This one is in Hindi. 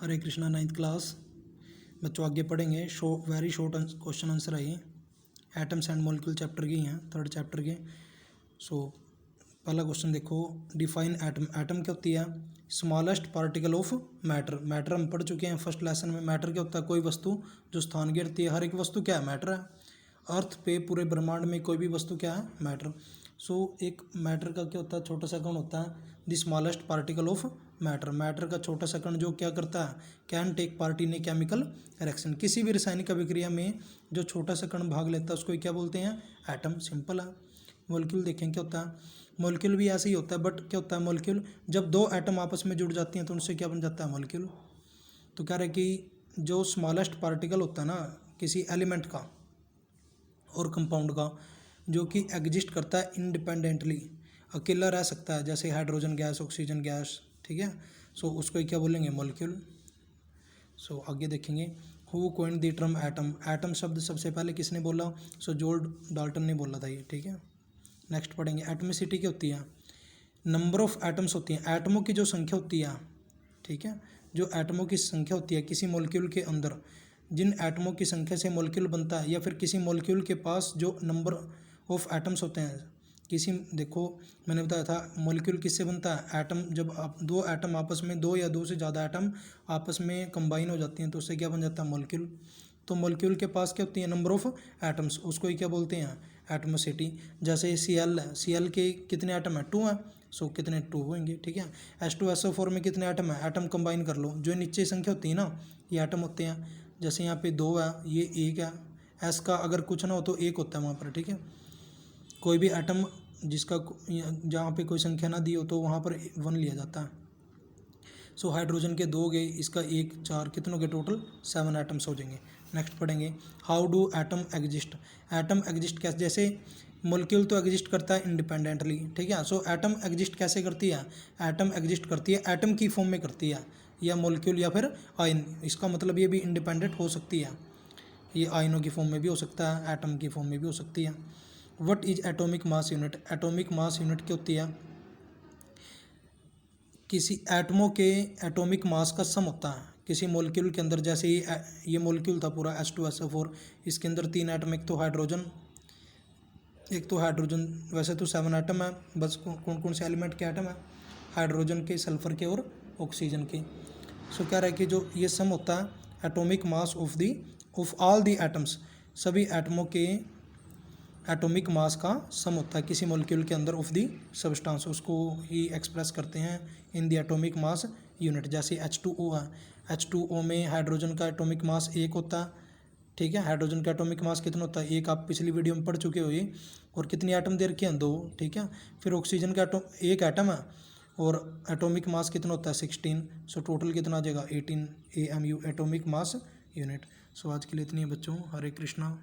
हरे कृष्णा 9th क्लास बच्चों। आगे पढ़ेंगे वेरी शॉर्ट क्वेश्चन आंसर है ये। एटम्स एंड मॉलिक्यूल चैप्टर के ही हैं, 3rd चैप्टर के। पहला क्वेश्चन देखो, डिफाइन एटम। एटम क्या होती है? Smallest particle of matter. Matter हम पढ़ चुके हैं फर्स्ट लेसन में। मैटर क्या होता है? कोई वस्तु जो स्थान घेरती है। हर एक वस्तु क्या है? मैटर है। अर्थ पे पूरे ब्रह्मांड में कोई भी वस्तु क्या है? मैटर। एक मैटर का क्या होता है? छोटा सा कण होता है, the smallest particle of matter. Matter का छोटा सा कण जो क्या करता है? Can take part in a chemical reaction. किसी भी रासायनिक अभिक्रिया में जो छोटा सा कण भाग लेता है उसको क्या बोलते हैं? एटम। सिंपल है। मॉलिक्यूल देखें क्या होता है? मॉलिक्यूल भी ऐसे ही होता है, बट क्या होता है मॉलिक्यूल? जब दो एटम आपस में जुड़ जाती हैं तो उनसे क्या बन जाता है? मॉलिक्यूल। तो कह रहे कि जो स्मॉलेस्ट पार्टिकल होता है ना किसी एलिमेंट का और कंपाउंड का, जो कि एग्जिस्ट करता है इंडिपेंडेंटली, अकेला रह सकता है, जैसे हाइड्रोजन गैस, ऑक्सीजन गैस, ठीक है। उसको क्या बोलेंगे? मॉलिक्यूल। आगे देखेंगे, who coined the term atom. Atom शब्द सबसे पहले किसने बोला? जॉर्ज डाल्टन ने बोला था ये, ठीक है। नेक्स्ट पढ़ेंगे, एटमिसिटी क्या होती है? नंबर ऑफ एटम्स होती हैं, एटमों की जो संख्या होती है, ठीक है। जो एटमों की संख्या होती है किसी मॉलिक्यूल के अंदर, जिन एटमों की संख्या से मॉलिक्यूल बनता है, या फिर किसी मॉलिक्यूल के पास जो नंबर ऑफ एटम्स होते हैं किसी, देखो मैंने बताया था मॉलिक्यूल किससे बनता है? एटम। जब आप दो एटम आपस में, दो या दो से ज़्यादा एटम आपस में कंबाइन हो जाती हैं तो उससे क्या बन जाता है? मॉलिक्यूल। तो मॉलिक्यूल के पास क्या होती है? नंबर ऑफ एटम्स, उसको ही क्या बोलते हैं? एटमोसिटी। जैसे Cl है, Cl के कितने एटम है? 2 है। कितने? 2 होंगे, ठीक है। H2SO4 में कितने एटम है? एटम कंबाइन कर लो, जो नीचे संख्या होती है ना ये एटम होते हैं। जैसे यहाँ पे 2 है, ये 1 है। एस का अगर कुछ ना हो तो 1 होता है वहाँ पर, ठीक है। कोई भी एटम जिसका जहाँ पे कोई संख्या ना दी हो तो वहाँ पर 1 लिया जाता है। हाइड्रोजन के 2 गए, इसका 1, 4, कितनों के टोटल? 7 एटम्स हो जाएंगे। नेक्स्ट पढ़ेंगे, how do atom exist. Atom exist कैसे? जैसे मॉलिक्यूल तो एग्जिस्ट करता है इंडिपेंडेंटली, ठीक है। एटम एग्जिस्ट कैसे करती है? एटम एग्जिस्ट करती है एटम की फॉर्म में करती है, या मॉलिक्यूल या फिर आयन। इसका मतलब ये भी इंडिपेंडेंट हो सकती है, ये आयनों की फॉर्म में भी हो सकता है, एटम की फॉर्म में भी हो सकती है। What is atomic mass unit. Atomic mass unit क्या होती है? किसी एटमों के एटॉमिक मास का सम होता है किसी मॉलिक्यूल के अंदर। जैसे ये मॉलिक्यूल था पूरा H2SO4, इसके अंदर 3 एटम, एक तो हाइड्रोजन, वैसे तो 7 एटम है, बस कौन कौन से एलिमेंट के एटम है? हाइड्रोजन के, सल्फर के और ऑक्सीजन के। कह रहा है कि जो ये सम होता है atomic mass of all the atoms, सभी एटमों के एटॉमिक मास का सम होता है किसी मॉलिक्यूल के अंदर ऑफ दी सब्सटेंस, उसको ही एक्सप्रेस करते हैं इन दी एटॉमिक मास यूनिट। जैसे H2O है, H2O में हाइड्रोजन का एटॉमिक मास 1 होता है, ठीक है। हाइड्रोजन का एटॉमिक मास कितना होता है? 1, आप पिछली वीडियो में पढ़ चुके हो ये। और कितनी एटम दे रखे हैं? 2, ठीक है। फिर ऑक्सीजन का एक एटम है और एटॉमिक मास कितना होता है? 16। टोटल कितना आ जाएगा? 18 AMU, एटॉमिक मास यूनिट। आज के लिए इतनी है बच्चों। हरे कृष्णा।